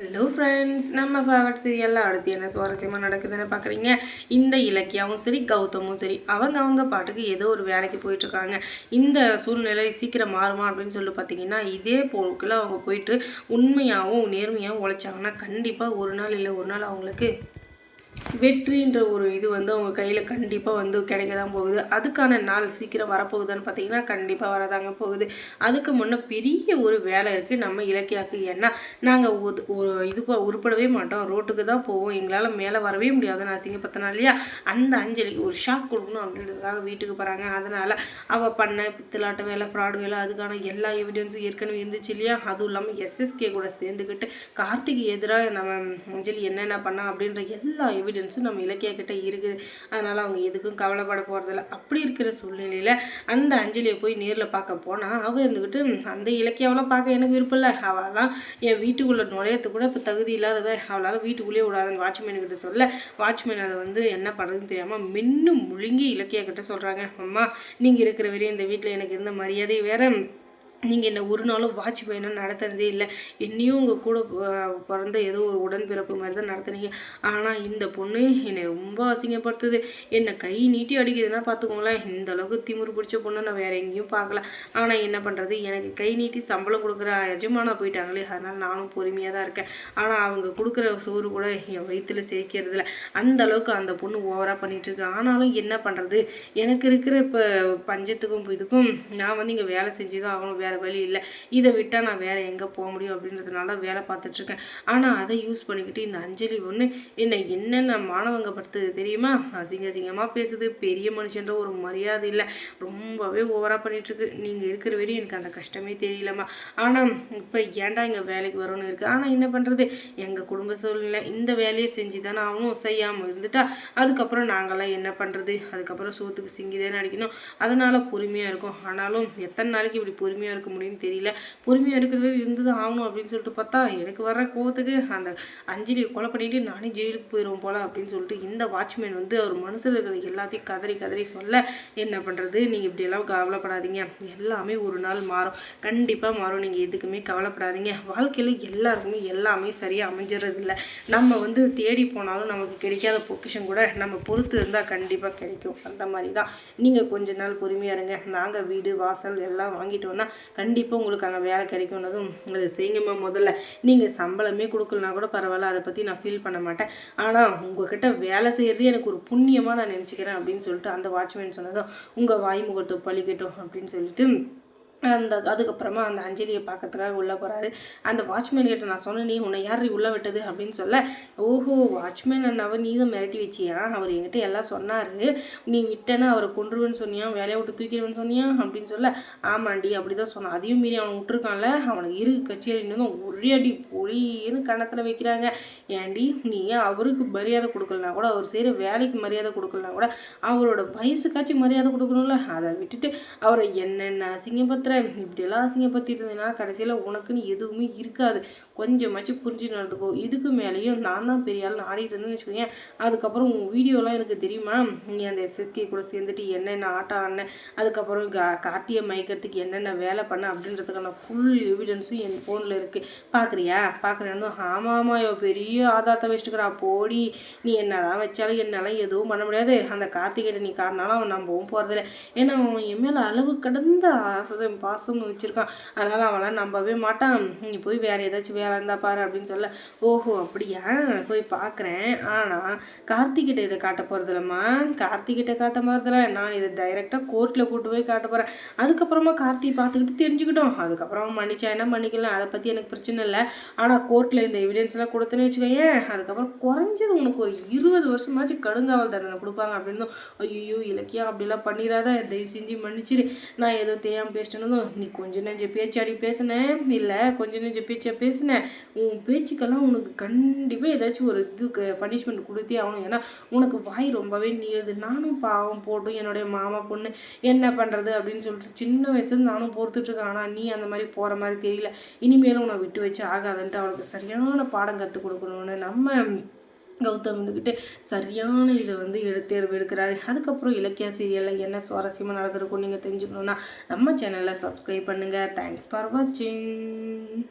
Hello friends, நம்ம favourite சீரியலில் அடுத்து என்ன சுவாரஸ்யமாக நடக்குதுன்னு பார்க்குறீங்க. இந்த இலக்கியாவும் சரி கௌதமும் சரி அவங்க பாட்டுக்கு ஏதோ ஒரு வேலைக்கு போயிட்டுருக்காங்க. இந்த சூழ்நிலை சீக்கிரம் மாறுமா அப்படின்னு சொல்லி பார்த்தீங்கன்னா, இதே போக்கில் அவங்க போயிட்டு உண்மையாகவும் நேர்மையாகவும் உழைச்சாங்கன்னா கண்டிப்பாக ஒரு நாள் இல்லை ஒரு நாள் அவங்களுக்கு வெற்றின்ற ஒரு இது அவங்க கையில் கண்டிப்பாக கிடைக்க தான் போகுது. அதுக்கான நாள் சீக்கிரம் வரப்போகுதுன்னு பார்த்தீங்கன்னா கண்டிப்பாக வரதாங்க போகுது. அதுக்கு முன்னே பெரிய ஒரு வேலை இருக்குது நம்ம இலக்கியாவுக்கு. ஏன்னா நாங்கள் உருப்படவே மாட்டோம், ரோட்டுக்கு தான் போவோம், எங்களால் மேலே வரவே முடியாதுன்னு அசிங்கப்பத்தனா இல்லையா. அந்த அஞ்சலிக்கு ஒரு ஷாக் கொடுக்கணும் அப்படின்றதுக்காக வீட்டுக்கு போகிறாங்க. அதனால் அவள் பண்ண பித்தலாட்ட வேலை, ஃப்ராட் வேலை, அதுக்கான எல்லா எவிடன்ஸும் ஏற்கனவே இருந்துச்சு இல்லையா. அதுவும் இல்லாமல் எஸ்எஸ்கே கூட சேர்ந்துக்கிட்டு கார்த்திக்கு எதிராக நம்ம அஞ்சலி என்னென்ன பண்ணா அப்படின்ற எல்லா எவிடன்ஸும் நம்ம இலக்கியா கிட்ட இருக்குது. அதனால் அவங்க எதுக்கும் கவலைப்பட போகிறதில்ல. அப்படி இருக்கிற சூழ்நிலையில் அந்த அஞ்சலியை போய் நேரில் பார்க்க போனால் அவள் இருந்துக்கிட்டு அந்த இலக்கியாவெல்லாம் பார்க்க எனக்கு விருப்பம் இல்லை, அவளாம் என் வீட்டுக்குள்ளே நுழையறதுக்கு கூட இப்போ தகுதி இல்லாதவ, அவளால் வீட்டுக்குள்ளேயே விடாதுன்னு வாட்ச்மேன்கிட்ட சொல்ல வாட்ச்மேன் அதை என்ன பண்ணுறதுன்னு தெரியாமல் மின்னும் முழுங்கி இலக்கியா கிட்ட சொல்கிறாங்க. அம்மா, நீங்கள் இருக்கிற வரையும் இந்த வீட்டில் எனக்கு இருந்த மரியாதை வேறு, நீங்கள் என்னை ஒரு நாளும் வாட்ச்மேனாக நடத்துறதே இல்லை, என்னையும் உங்கள் கூட பிறந்த ஏதோ ஒரு உடன்பிறப்பு மாதிரி தான் நடத்துனீங்க. ஆனால் இந்த பொண்ணு என்னை ரொம்ப அசிங்கப்படுத்துது, என்னை கை நீட்டி அடிக்குதுன்னா பார்த்துக்கோங்களேன். இந்த அளவுக்கு திமிரு பிடிச்ச பொண்ணு நான் வேறு எங்கேயும் பார்க்கல. ஆனால் என்ன பண்ணுறது, எனக்கு கை நீட்டி சம்பளம் கொடுக்குற எஜமானா போயிட்டாங்களே, அதனால் நானும் பொறுமையாக தான் இருக்கேன். ஆனால் அவங்க கொடுக்குற சோறு கூட என் வயிற்றில் சேர்க்கிறதில்ல. அந்த அளவுக்கு அந்த பொண்ணு ஓவராக பண்ணிகிட்ருக்கு. ஆனாலும் என்ன பண்ணுறது, எனக்கு இருக்கிற இப்போ பஞ்சத்துக்கும் இதுக்கும் நான் இங்கே வேலை செஞ்சு தான் ஆகணும், வேறு வழி இல்லை. இதை விட்டால் நான் வேறு எங்கே போக முடியும் அப்படின்றதுனால வேலை பார்த்துட்ருக்கேன். ஆனால் அதை யூஸ் பண்ணிக்கிட்டு இந்த அஞ்சலி ஒன்று என்னென்ன மாணவங்க படுத்துது தெரியுமா, அசிங்கமாக பேசுது, பெரிய மனுஷன்ற ஒரு மரியாதை இல்லை, ரொம்பவே ஓவராக பண்ணிகிட்ருக்கு. நீங்கள் இருக்கிற வரையும் எனக்கு அந்த கஷ்டமே தெரியலம்மா. ஆனால் இப்போ ஏன்டா இங்கே வேலைக்கு வரணும்னு இருக்குது. ஆனால் என்ன பண்ணுறது, எங்கள் குடும்ப சூழ்நிலை, இந்த வேலையை செஞ்சு தானே ஆகணும். செய்யாமல் இருந்துட்டா அதுக்கப்புறம் நாங்களாம் என்ன பண்ணுறது, அதுக்கப்புறம் சோத்துக்கு சிங்கிதானே அடிக்கணும். அதனால் பொறுமையாக இருக்கும். ஆனாலும் எத்தனை நாளைக்கு இப்படி பொறுமையாக இருக்க முடியும்னு தெரியல. பொறுமையாக இருக்கிறது இருந்து தான் ஆகணும் அப்படின்னு சொல்லிட்டு பார்த்தா எனக்கு வர்ற கோவத்துக்கு அந்த அஞ்சலியை கொலை பண்ணிட்டு நானே ஜெயிலுக்கு போயிடுவோம் போல அப்படின்னு சொல்லிட்டு இந்த வாட்ச்மேன் அவர் மனுஷர்கள் எல்லாத்தையும் கதறி சொல்ல, என்ன பண்ணுறது, நீங்கள் இப்படியெல்லாம் கவலைப்படாதீங்க, எல்லாமே ஒரு நாள் மாறும், கண்டிப்பாக மாறும், நீங்கள் எதுக்குமே கவலைப்படாதீங்க. வாழ்க்கையில் எல்லாருக்குமே எல்லாமே சரியாக அமைஞ்சிறது இல்லை. நம்ம தேடி போனாலும் நமக்கு கிடைக்காத பொக்கிஷன் கூட நம்ம பொறுத்து இருந்தால் கண்டிப்பாக கிடைக்கும். அந்த மாதிரி தான் நீங்கள் கொஞ்ச நாள் பொறுமையாக இருங்க. நாங்கள் வீடு வாசல் எல்லாம் வாங்கிட்டோன்னா கண்டிப்பாக உங்களுக்கு அங்கே வேலை கிடைக்கும்னதும் அதை செய்யுங்கம்மா. முதல்ல நீங்கள் சம்பளமே கொடுக்கலனா கூட பரவாயில்ல, அதை பற்றி நான் ஃபீல் பண்ண மாட்டேன். ஆனால் உங்ககிட்ட வேலை செய்கிறது எனக்கு ஒரு புண்ணியமாக நான் நினச்சிக்கிறேன் அப்படின்னு சொல்லிட்டு அந்த வாட்ச்மேன் சொன்னதும் உங்கள் வாய்முகத்தை பழிக்கட்டும் அப்படின்னு சொல்லிட்டு அதுக்கப்புறமா அந்த அஞ்சலியை பார்க்கறதுக்காக உள்ளே போகிறாரு. அந்த வாட்ச்மேன் கிட்ட நான் சொன்னேன், நீ உன்னை யார் உள்ளே விட்டது அப்படின்னு சொல்ல, ஓஹோ வாட்ச்மேன் அண்ணாவை நீ தான் மிரட்டி வச்சியா, அவர் என்கிட்ட எல்லாம் சொன்னார், நீ விட்டேன்னா அவரை கொண்டுருவேன்னு சொன்னியா, வேலையை விட்டு தூக்கிடுவேன்னு சொன்னியா அப்படின்னு சொல்ல, ஆமாண்டி அப்படி தான் சொன்னான், அதையும் மீறி அவனை விட்டுருக்கான்ல, அவனுக்கு இரு கச்சேரின்னு ஒரே அடி பொழின்னு கணத்தில் வைக்கிறாங்க. ஏண்டி நீ அவருக்கு மரியாதை கொடுக்கலனா கூட, அவர் செய்கிற வேலைக்கு மரியாதை கொடுக்கலனா கூட அவரோட வயசுக்காச்சும் மரியாதை கொடுக்கணும்ல, அதை விட்டுட்டு அவரை என்னென்ன அசிங்கப்படுத்துற, இப்படியெல்லாம் அசிங்கப்படுத்திட்டு இருந்தேன்னா கடைசியில் உனக்குன்னு எதுவுமே இருக்காது, கொஞ்சமாச்சும் புரிஞ்சு நடந்துக்கோ. இதுக்கு மேலேயும் நான் தான் பெரிய ஆள் ஆடிட்டு இருந்தேன்னு வச்சுக்கோங்க. அதுக்கப்புறம் உன் வீடியோலாம் எனக்கு தெரியுமா, நீ அந்த எஸ்எஸ்கே கூட சேர்ந்துட்டு என்னென்ன ஆட்டம் ஆடின, அதுக்கப்புறம் கார்த்தியை மயக்கிறதுக்கு என்னென்ன வேலை பண்ண அப்படின்றதுக்கான ஃபுல் எவிடன்ஸும் என் ஃபோனில் இருக்குது, பார்க்குறேன்னு. ஆமாம் பெரிய ஆதாரத்தை வச்சுட்டுக்கிறா, போடி நீ என்னெல்லாம் வச்சாலும் என்னால் எதுவும் பண்ண முடியாது. அந்த கார்த்திகிட்ட நீ காட்டினாலும் அவன் நம்பவும் போகிறதில்ல, ஏன்னா அவன் என் மேலே அளவு கடந்த பாசம்னு வச்சுருக்கான், அதனால் அவனால் நம்பவே மாட்டான். நீ போய் வேறு ஏதாச்சும் வேலை இருந்தால் பாரு அப்படின்னு சொல்ல, ஓஹோ அப்படியா, போய் பார்க்குறேன். ஆனால் கார்த்திகிட்ட இதை காட்ட போகிறதில்லம்மா, கார்த்திகிட்ட காட்ட போகிறதில்ல, நான் இதை டைரெக்டாக கோர்ட்டில் கூட்டு போய் காட்ட போகிறேன். அதுக்கப்புறமா கார்த்தியை பார்த்துக்கிட்டு தெரிஞ்சுக்கிட்டோம், அதுக்கப்புறம் மன்னிச்சா என்ன மன்னிக்கலாம், அதை பற்றி எனக்கு பிரச்சனை இல்லை. ஆனால் கோர்ட்டில் இந்த எவிடன்ஸ்லாம் கொடுத்தேன்னு வச்சுக்கோங்க, அதுக்கப்புறம் குறைஞ்சது உனக்கு ஒரு 20 வருஷமாச்சும் கடுங்காவல் தண்டனை கொடுப்பாங்க அப்படின்னு. ஐயோ இலக்கியா அப்படிலாம் பண்ணிடாத, தயவு செஞ்சு மன்னிச்சிரு, நான் ஏதோ தெரியாமல் பேசிட்டேன்னு. நீ கொஞ்சம் நெஞ்ச பேச்சாடி பேசினேன், இல்லை கொஞ்சம் நெஞ்ச பேச்சா பேசினேன், உன் பேச்சுக்கெல்லாம் உனக்கு கண்டிப்பாக ஏதாச்சும் ஒரு இது பனிஷ்மெண்ட் கொடுத்தே ஆகணும். ஏன்னா உனக்கு வாய் ரொம்பவே நீளுது, நானும் பாவம் போட்டும் என்னுடைய மாமா பொண்ணு என்ன பண்ணுறது அப்படின்னு சொல்லிட்டு சின்ன வயசுல நானும் பொறுத்துட்ருக்கேன். ஆனால் நீ அந்த மாதிரி போகிற மாதிரி தெரியல, இனிமேலும் உன்னை விட்டு வச்சு ஆகாதுன்ட்டு அவளுக்கு சரியான பாடம் கற்றுக் கொடுக்கணும்னு நம்ம கௌதம் சரியான இதை தேர்வு எடுக்கிறாரு. அதுக்கப்புறம் இலக்கிய சீரியலில் என்ன சுவாரஸ்யமாக நடந்திருக்கும் நீங்கள் தெரிஞ்சுக்கணுன்னா நம்ம சேனலில் சப்ஸ்கிரைப் பண்ணுங்கள். தேங்க்ஸ் ஃபார் வாட்சிங்.